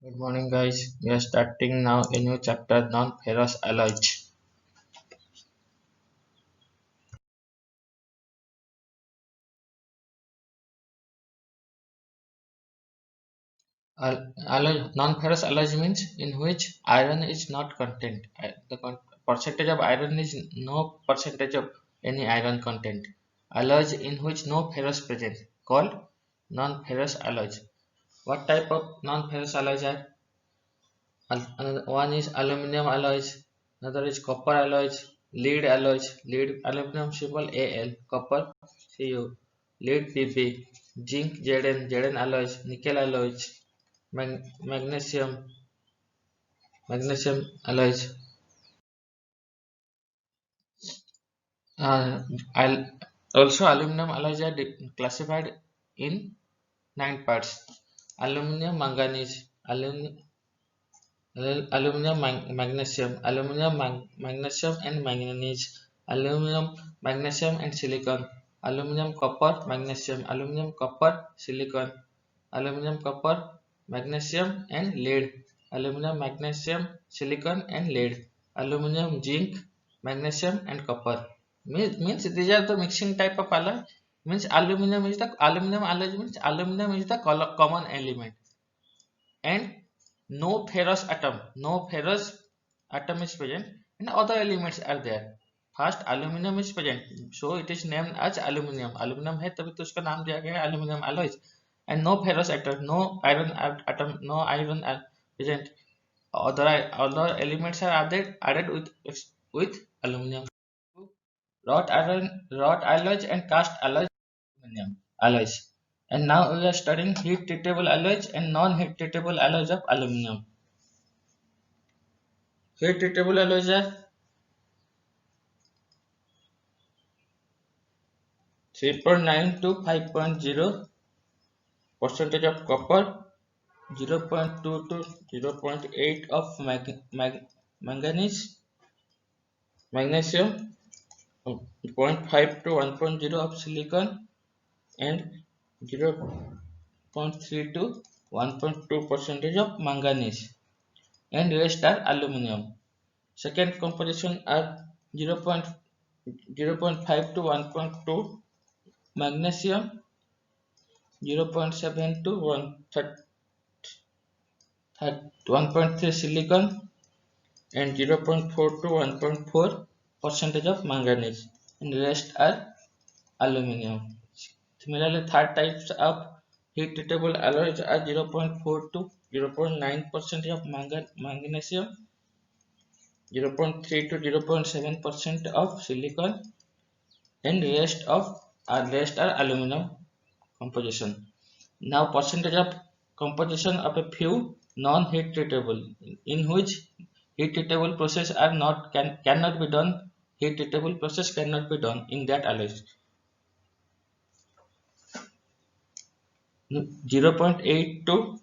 Good morning, guys. We are starting now a new chapter, non-ferrous alloys. Non-ferrous alloys means in which iron is not content. Percentage of iron is no percentage of any iron content. Alloys in which no ferrous present called non-ferrous alloys. What type of non-ferrous alloys are? One is aluminum alloys, another is copper alloys, lead aluminum symbol Al, copper Cu, lead Pb, zinc Zn alloys, nickel alloys, magnesium alloys. Uh, al- Also, aluminum alloys are classified in 9 parts. Aluminum, manganese, magnesium and manganese, aluminum, magnesium and silicon, aluminum, copper, magnesium, aluminum, copper, silicon, aluminum, copper, magnesium and lead, aluminum, magnesium, silicon and lead, aluminum, zinc, magnesium and copper. Means these are the mixing type of alloy. Means aluminum alloy means aluminum is the common element, and no ferrous atom is present, and other elements are there. First aluminum is present, so it is named as aluminum है तभी तो उसका नाम दिया गया है aluminum alloys. And no ferrous atom, no iron atom, no iron present. Other elements are added with aluminum. Wrought alloys and cast alloys, aluminum alloys. And now we are studying heat treatable alloys and non-heat treatable alloys of aluminum. Heat treatable alloys are 3.9 to 5.0 percentage of copper, 0.2 to 0.8 of manganese, magnesium, 0.5 to 1.0 of silicon, and 0.3 to 1.2 percentage of manganese, and rest are aluminum. Second composition are 0.5 to 1.2 magnesium, 0.7 to 1.3 silicon, and 0.4 to 1.4 percentage of manganese, and rest are aluminum. Similarly, third types of heat treatable alloys are 0.4 to 0.9 percentage of magnesium, 0.3 to 0.7% of silicon, and rest are aluminum composition. Now percentage of composition of a few non-heat treatable, in which heat treatable process are not cannot be done. Heat treatable process cannot be done in that alloys. 0.8 to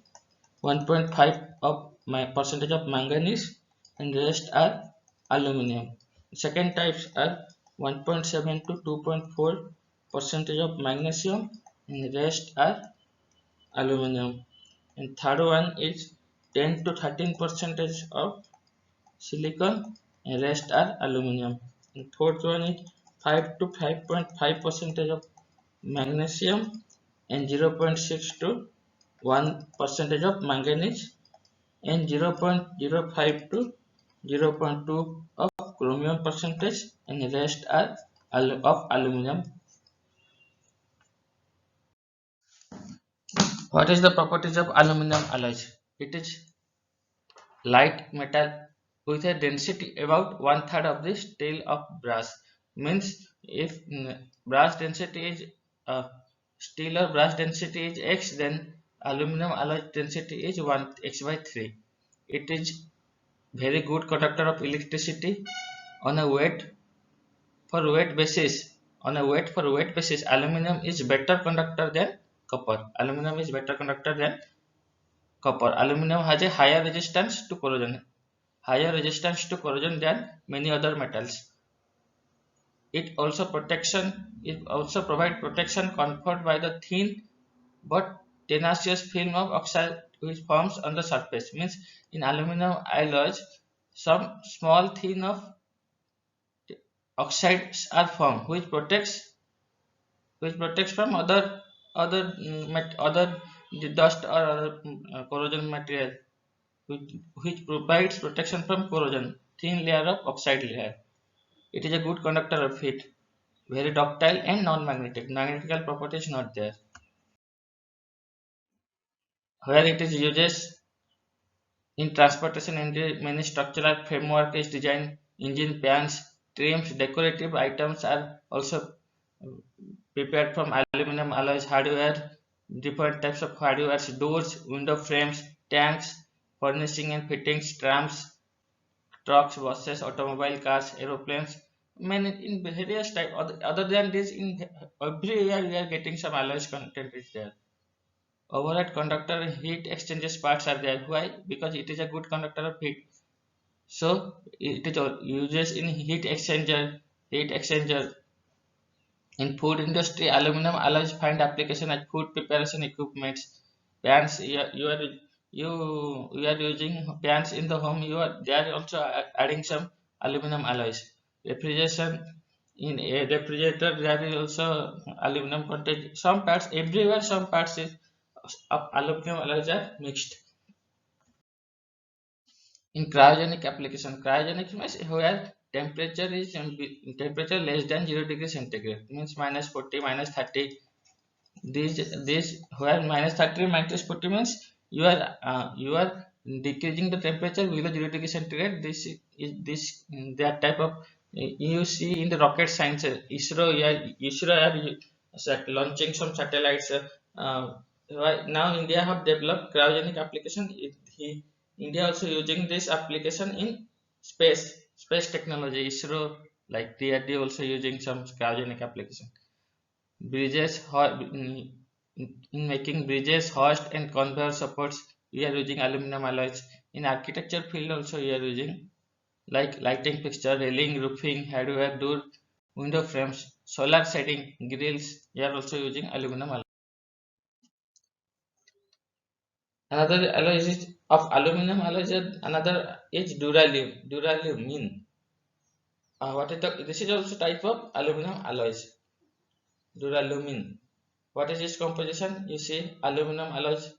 1.5 of my percentage of manganese, and rest are aluminum. Second types are 1.7 to 2.4 percentage of magnesium, and rest are aluminum. And third one is 10 to 13 percentage of silicon, and rest are aluminum. And fourth one is 5 to 5.5 percentage of magnesium, and 0.6 to 1 percentage of manganese, and 0.05 to 0.2 of chromium percentage, and the rest are of aluminum. What is the properties of aluminum alloys? It is light metal with a density about one third of the steel of brass. Means if brass density is steel or brass density is x, then aluminum alloy density is 1 x by 3. It is very good conductor of electricity. On a weight for weight basis, aluminum is better conductor than copper. Aluminum has a higher resistance to corrosion than many other metals. It also provides protection conferred by the thin but tenacious film of oxide which forms on the surface. Means in aluminum alloys, some small thin of oxides are formed, which protects from other dust or other corrosion material, which provides protection from corrosion. Thin layer of oxide layer. It is a good conductor of heat, very ductile and non-magnetic. Magnetical properties not there. Where it is uses in transportation industry, many structural framework is designed. Engine pans, trims, decorative items are also prepared from aluminum alloys hardware. Different types of hardware: doors, window frames, tanks, furnishing and fittings, trams, trucks, buses, automobile, cars, aeroplanes. Many in various type. Other than this, in everywhere we are getting some alloys content is there. Overhead conductor heat exchanges parts are there. Why? Because it is a good conductor of heat. So it is uses in heat exchanger. In food industry, aluminum alloys find application as food preparation equipments. Pans you are using pans in the home. They are also adding some aluminum alloys. Refrigeration, in a refrigerator there is also aluminum content. Some parts everywhere, some parts is of aluminum alloys are mixed. In cryogenic application, cryogenic means where temperature less than 0 degree centigrade, means minus 40, minus 30. This where minus 30, minus 40 means you are decreasing the temperature below 0 degree centigrade. This that type of you see in the rocket science. ISRO are launching some satellites. Right now India have developed cryogenic application. India also using this application in space technology. ISRO like DRD also using some cryogenic application. Bridges, in making bridges, hoist and conveyor supports, we are using aluminum alloys. In architecture field also we are using like lighting fixture, railing, roofing, hardware, door, window frames, solar shading, grills. We are also using aluminum alloy. Another alloy is of aluminum alloys. Another is duralumin. What is this is also type of aluminum alloys. Duralumin. What is its composition? You see, aluminum alloys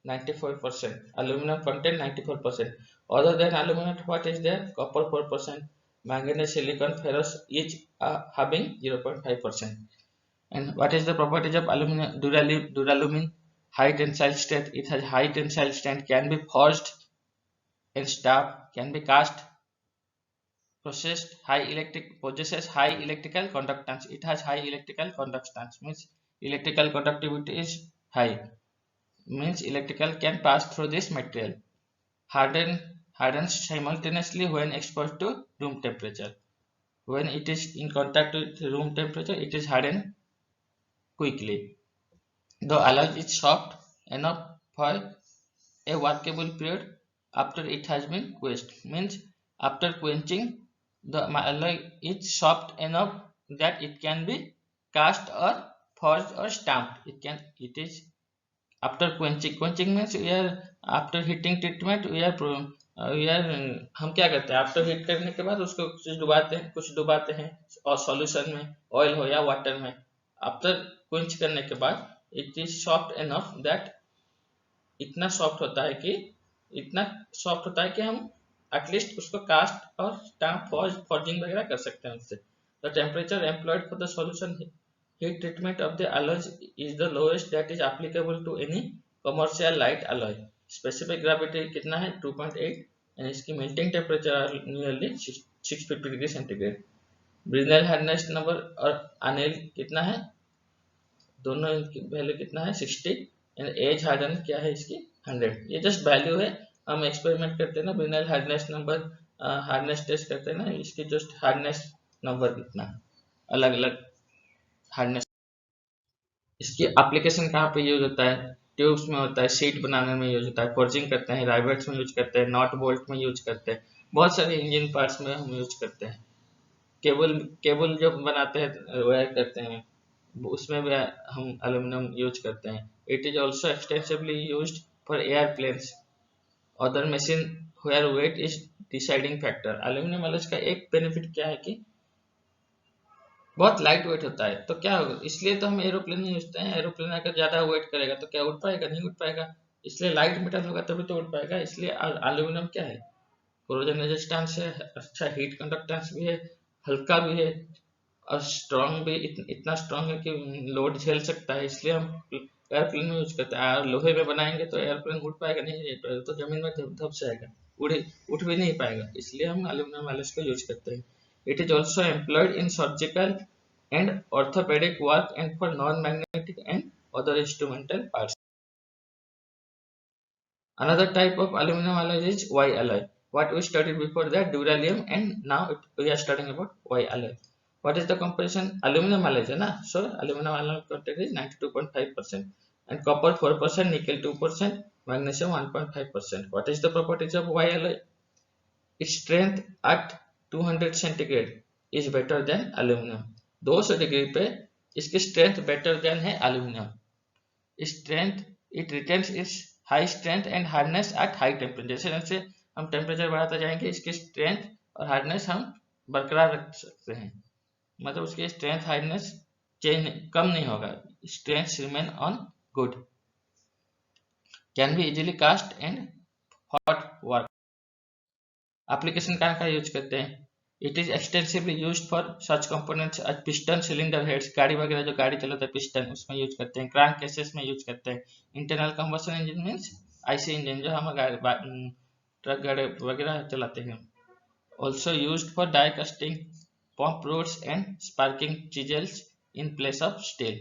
94%, aluminum content 94%. Other than aluminum, what is there? Copper 4%, manganese, silicon, ferrous, each having 0.5%. And what is the properties of aluminum? Duralumin? High tensile strength. It has high tensile strength, can be forged and stamped, can be cast, possesses high electrical conductance. It has high electrical conductance, means electrical conductivity is high, means electrical can pass through this material. Hardens simultaneously when exposed to room temperature. When it is in contact with room temperature, it is hardened quickly. The alloy is soft enough for a workable period after it has been quenched. Means after quenching, the alloy is soft enough that it can be cast or forged or stamped. It is after quenching means we are after heating treatment हम क्या करते हैं after heat करने के बाद उसको कुछ डुबाते हैं और सॉल्यूशन में ऑयल हो या वाटर में आफ्टर क्वेंच करने के बाद it is soft enough that इतना सॉफ्ट होता है कि इतना सॉफ्ट होता है कि हम एटलीस्ट उसको कास्ट और स्टैम्प फॉर्जिंग वगैरह कर सकते हैं उससे the temperature employed for the solution heat treatment of the alloys is the lowest that is applicable to any commercial light alloy. Specific gravity कितना है 2.8 and इसकी melting temperature are nearly 650 degree centigrade. Brinell hardness number और anneal कितना है दोनों इनकी value कितना है 60 एंड एज हार्डन क्या है इसकी 100. ये जस्ट वैल्यू है हम एक्सपेरिमेंट करते हैं ना Brinell hardness number hardness test करते हैं ना इसकी जस्ट हार्डनेस नंबर कितना अलग अलग हार्डनेस. इसकी एप्लीकेशन कहाँ पे यूज होता है ट्यूब्स में होता है सीट बनाने में यूज होता है फोर्जिंग करते हैं राइवेट्स में यूज करते हैं नॉट बोल्ट में यूज करते हैं बहुत सारे इंजन पार्ट्स में हम यूज करते हैं केबल केबल जो बनाते हैं वायर करते हैं उसमें भी हम एल्यूमिनियम यूज करते हैं. It is also extensively used for airplanes, other machine where weight is deciding factor। Aluminium alloy का एक बेनिफिट क्या है कि बहुत लाइट वेट होता है, तो क्या होगा, इसलिए तो हम एरोप्लेन में यूज हैं। एरोप्लेन अगर ज्यादा वेट करेगा तो क्या उड़ पाएगा, नहीं उड़ पाएगा। इसलिए लाइट मेटल होगा तभी तो उड़ पाएगा। इसलिए एल्यूमिनियम क्या है, कोरोजन रेजिस्टेंस है, अच्छा हीट कंडक्टेंस भी है, हल्का भी है और स्ट्रॉन्ग भी, इतना स्ट्रॉन्ग है कि लोड झेल सकता है। इसलिए हम एयरप्लेन में यूज करते हैं। और लोहे में बनाएंगे तो एयरप्लेन उड़ पाएगा, नहीं उड़ पाएगा, तो जमीन में धप जाएगा, उठ भी नहीं पाएगा। इसलिए हम एल्यूमिनियम एलॉय को यूज करते हैं। It is also employed in surgical and orthopedic work and for non-magnetic and other instrumental parts. Another type of aluminum alloy is Y alloy. What we studied before that duralium, and now we are studying about Y alloy. What is the composition? Aluminum alloy है ना, so aluminum alloy content is 92.5% and copper 4%, nickel 2%, magnesium 1.5%. What is the properties of Y alloy? Its strength at 200 centigrade is better than aluminum. 200 degree पे इसकी strength better than है aluminium. Strength, it retains it's high strength and hardness at high temperature. जैसे जैसे हम temperature बढ़ाते जाएंगे इसकी strength और हार्डनेस हम बरकरार रख सकते हैं, मतलब उसकी स्ट्रेंथ हार्डनेस चेंज कम नहीं होगा। Strength remain on good, can be easily cast and hot work. Application का यूज करते हैं। It is extensively use for such components as piston, cylinder heads, गाड़ी वगैरह जो गाड़ी चलाता है पिस्टन उसमें यूज करते हैं। क्रैंक केसेस में यूज करते हैं। Internal combustion engine means IC engine जो हम ट्रक गाड़ी वगैरह चलाते हैं। Also use for die casting, pump rods and sparking chisels in place of steel.